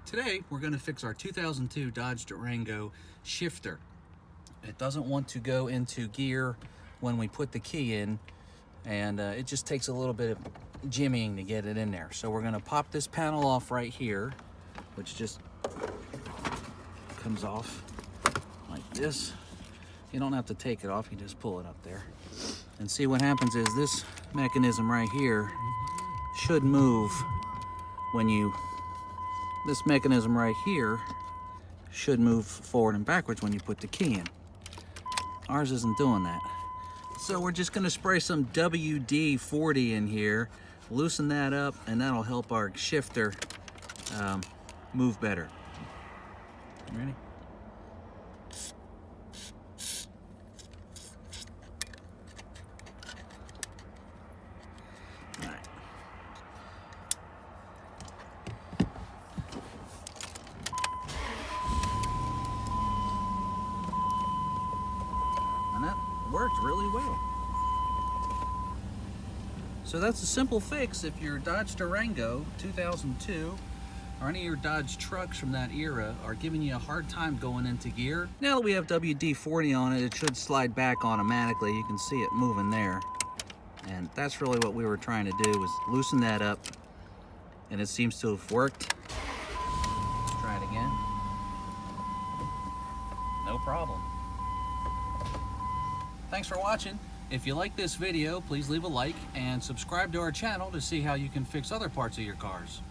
Today we're going to fix our 2002 Dodge Durango shifter. It doesn't want to go into gear when we put the key in, and it just takes a little bit of jimmying to get it in there. So we're going to pop this panel off right here, which just comes off like this. You don't have to take it off, you just pull it up there. And see, what happens is this mechanism right here should move when you, this mechanism right here should move forward and backwards when you put the key in. Ours isn't doing that. So we're just gonna spray some WD-40 in here, loosen that up, and that'll help our shifter move better. Ready? And that worked really well. So that's a simple fix if your Dodge Durango 2002 or any of your Dodge trucks from that era are giving you a hard time going into gear. Now that we have WD-40 on it, it should slide back automatically. You can see it moving there. And that's really what we were trying to do, was loosen that up. And it seems to have worked. Let's try it again. No problem. Thanks for watching. If you like this video, please leave a like and subscribe to our channel to see how you can fix other parts of your cars.